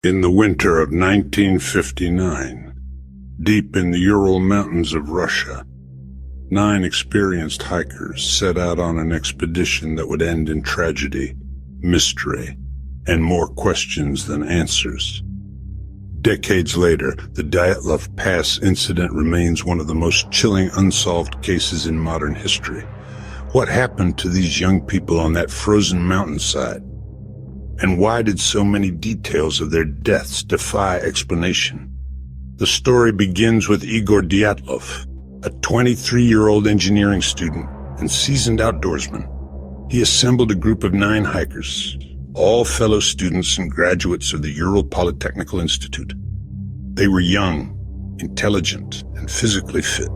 In the winter of 1959, deep in the Ural mountains of Russia, 9 experienced hikers set out on an expedition that would end in tragedy, mystery, and more questions than answers. Decades later, the Dyatlov Pass Incident remains one of the most chilling unsolved cases in modern history. What happened to these young people on that frozen mountainside? And why did so many details of their deaths defy explanation? The story begins with Igor Dyatlov, a 23-year-old engineering student and seasoned outdoorsman. He assembled a group of 9 hikers, all fellow students and graduates of the Ural Polytechnical Institute. They were young, intelligent, and physically fit,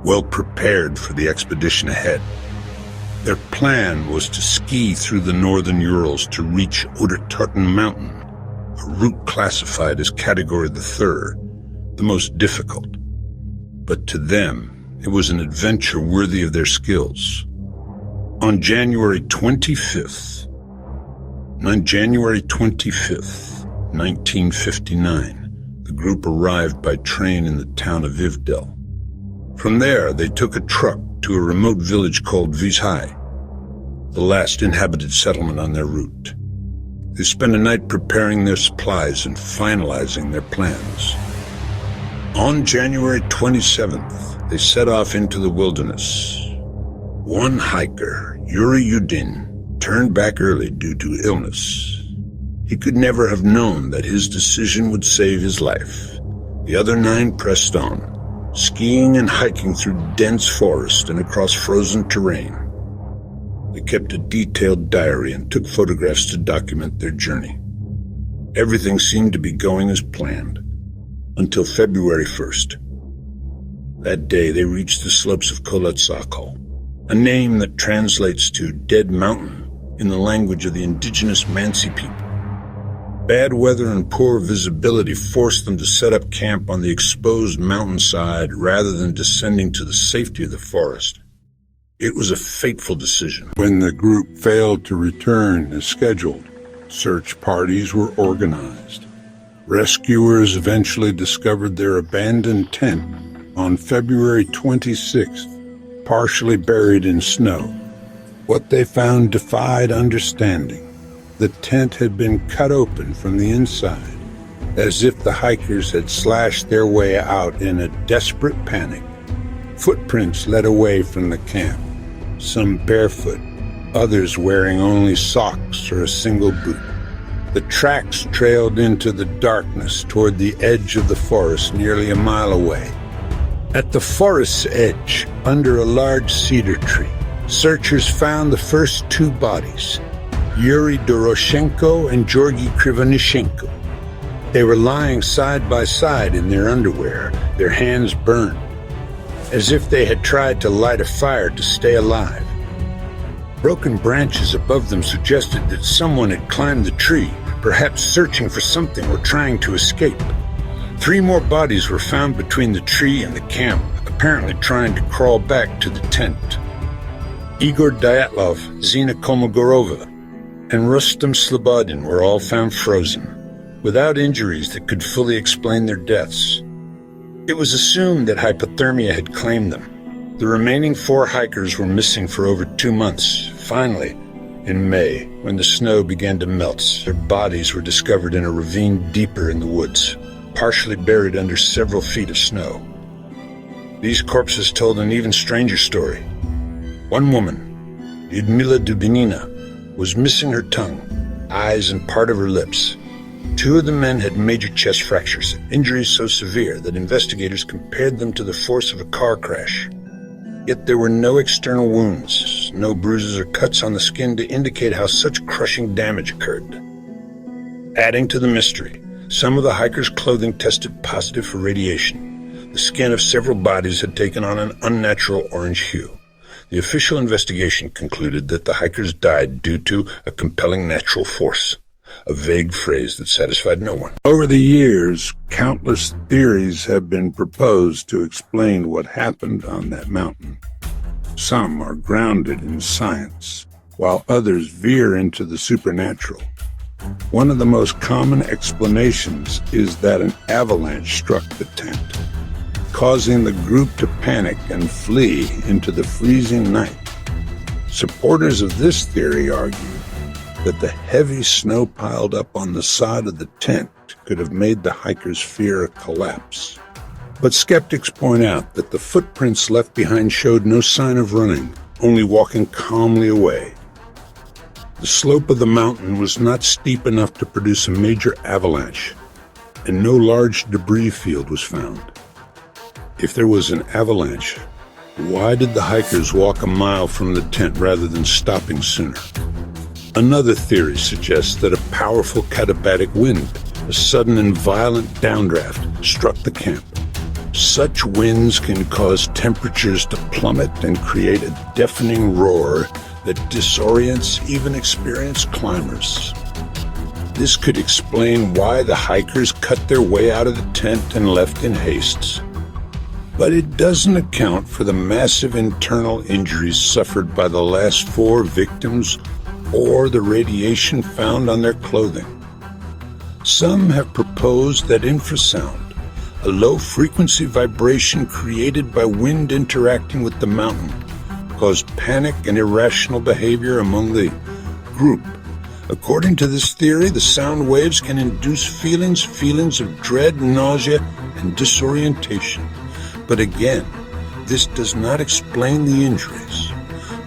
well prepared for the expedition ahead. Their plan was to ski through the northern Urals to reach Tartan Mountain, a route classified as Category the 3rd, the most difficult. But to them, it was an adventure worthy of their skills. On January 25th, 1959, the group arrived by train in the town of Ivdel. From there, they took a truck to a remote village called Vizhai, the last inhabited settlement on their route. They spent a night preparing their supplies and finalizing their plans. On January 27th, they set off into the wilderness. One hiker, Yuri Yudin, turned back early due to illness. He could never have known that his decision would save his life. The other 9 pressed on, skiing and hiking through dense forest and across frozen terrain. They kept a detailed diary and took photographs to document their journey. Everything seemed to be going as planned, until February 1st. That day they reached the slopes of Kolotsakol, a name that translates to Dead Mountain in the language of the indigenous Mansi people. Bad weather and poor visibility forced them to set up camp on the exposed mountainside rather than descending to the safety of the forest. It was a fateful decision. When the group failed to return as scheduled, search parties were organized. Rescuers eventually discovered their abandoned tent on February 26th, partially buried in snow. What they found defied understanding. The tent had been cut open from the inside, as if the hikers had slashed their way out in a desperate panic. Footprints led away from the camp, some barefoot, others wearing only socks or a single boot. The tracks trailed into the darkness toward the edge of the forest nearly a mile away. At the forest's edge, under a large cedar tree, searchers found the first 2 bodies, Yuri Doroshenko and Georgy Krivonishenko. They were lying side by side in their underwear, their hands burned, as if they had tried to light a fire to stay alive. Broken branches above them suggested that someone had climbed the tree, perhaps searching for something or trying to escape. 3 more bodies were found between the tree and the camp, apparently trying to crawl back to the tent. Igor Dyatlov, Zina Kolmogorova, and Rustam Slobodin were all found frozen, without injuries that could fully explain their deaths. It was assumed that hypothermia had claimed them. The remaining 4 hikers were missing for over 2 months. Finally, in May, when the snow began to melt, their bodies were discovered in a ravine deeper in the woods, partially buried under several feet of snow. These corpses told an even stranger story. One woman, Lyudmila Dubinina, was missing her tongue, eyes, and part of her lips. 2 of the men had major chest fractures, injuries so severe that investigators compared them to the force of a car crash. Yet there were no external wounds, no bruises or cuts on the skin to indicate how such crushing damage occurred. Adding to the mystery, some of the hikers' clothing tested positive for radiation. The skin of several bodies had taken on an unnatural orange hue. The official investigation concluded that the hikers died due to a compelling natural force, a vague phrase that satisfied no one. Over the years, countless theories have been proposed to explain what happened on that mountain. Some are grounded in science, while others veer into the supernatural. One of the most common explanations is that an avalanche struck the tent, causing the group to panic and flee into the freezing night. Supporters of this theory argue that the heavy snow piled up on the side of the tent could have made the hikers fear a collapse. But skeptics point out that the footprints left behind showed no sign of running, only walking calmly away. The slope of the mountain was not steep enough to produce a major avalanche, and no large debris field was found. If there was an avalanche, why did the hikers walk a mile from the tent rather than stopping sooner? Another theory suggests that a powerful katabatic wind, a sudden and violent downdraft, struck the camp. Such winds can cause temperatures to plummet and create a deafening roar that disorients even experienced climbers. This could explain why the hikers cut their way out of the tent and left in haste. But it doesn't account for the massive internal injuries suffered by the last 4 victims or the radiation found on their clothing. Some have proposed that infrasound, a low-frequency vibration created by wind interacting with the mountain, caused panic and irrational behavior among the group. According to this theory, the sound waves can induce feelings of dread, nausea, and disorientation. But again, this does not explain the injuries.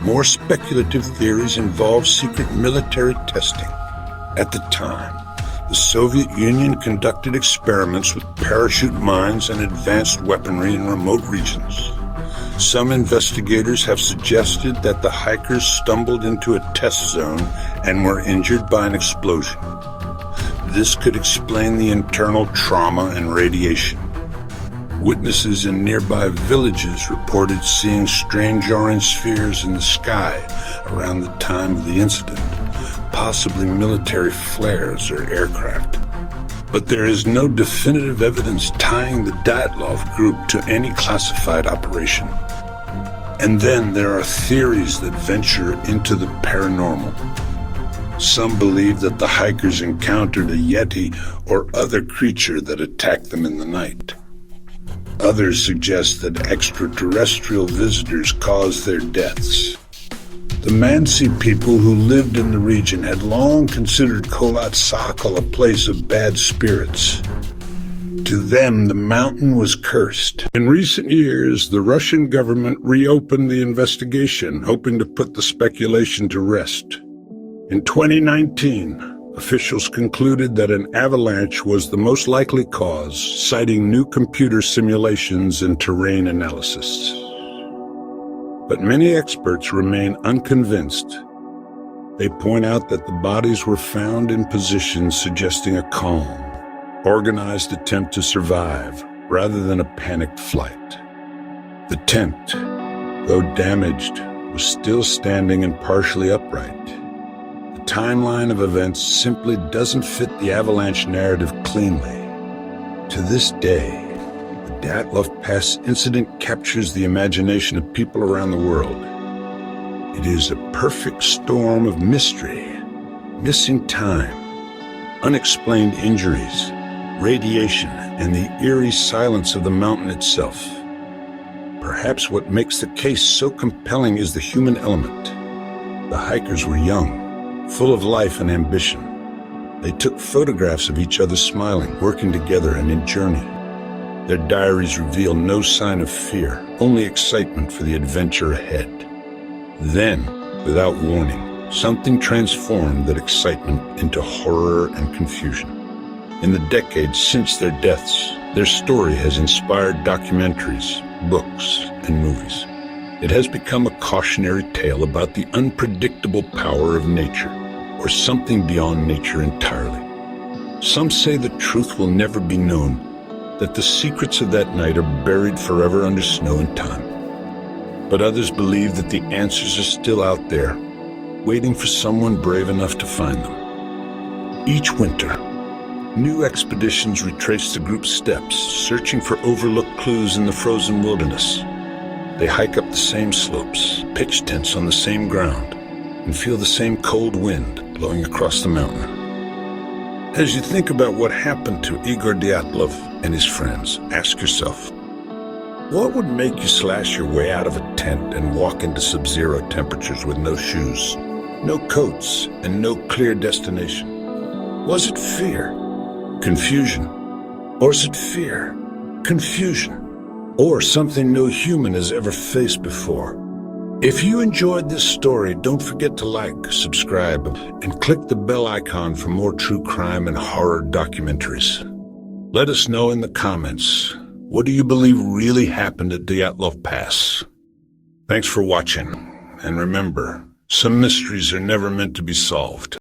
More speculative theories involve secret military testing. At the time, the Soviet Union conducted experiments with parachute mines and advanced weaponry in remote regions. Some investigators have suggested that the hikers stumbled into a test zone and were injured by an explosion. This could explain the internal trauma and radiation. Witnesses in nearby villages reported seeing strange orange spheres in the sky around the time of the incident, possibly military flares or aircraft. But there is no definitive evidence tying the Dyatlov group to any classified operation. And then there are theories that venture into the paranormal. Some believe that the hikers encountered a yeti or other creature that attacked them in the night. Others suggest that extraterrestrial visitors caused their deaths. The Mansi people who lived in the region had long considered Kholat Syakhl a place of bad spirits. To them, the mountain was cursed. In recent years, the Russian government reopened the investigation, hoping to put the speculation to rest. In 2019, officials concluded that an avalanche was the most likely cause, citing new computer simulations and terrain analysis. But many experts remain unconvinced. They point out that the bodies were found in positions suggesting a calm, organized attempt to survive rather than a panicked flight. The tent, though damaged, was still standing and partially upright. The timeline of events simply doesn't fit the avalanche narrative cleanly. To this day, the Dyatlov Pass Incident captures the imagination of people around the world. It is a perfect storm of mystery, missing time, unexplained injuries, radiation, and the eerie silence of the mountain itself. Perhaps what makes the case so compelling is the human element. The hikers were young, full of life and ambition. They took photographs of each other smiling, working together and in journey. Their diaries reveal no sign of fear, only excitement for the adventure ahead. Then, without warning, something transformed that excitement into horror and confusion. In the decades since their deaths, their story has inspired documentaries, books, and movies. It has become a cautionary tale about the unpredictable power of nature, or something beyond nature entirely. Some say the truth will never be known, that the secrets of that night are buried forever under snow and time. But others believe that the answers are still out there, waiting for someone brave enough to find them. Each winter, new expeditions retrace the group's steps, searching for overlooked clues in the frozen wilderness. They hike up the same slopes, pitch tents on the same ground, and feel the same cold wind blowing across the mountain. As you think about what happened to Igor Dyatlov and his friends, ask yourself, what would make you slash your way out of a tent and walk into sub-zero temperatures with no shoes, no coats, and no clear destination? Was it fear? Confusion? Or is it fear? Confusion? Or something no human has ever faced before? If you enjoyed this story, don't forget to like, subscribe, and click the bell icon for more true crime and horror documentaries. Let us know in the comments, what do you believe really happened at Dyatlov Pass? Thanks for watching, and remember, some mysteries are never meant to be solved.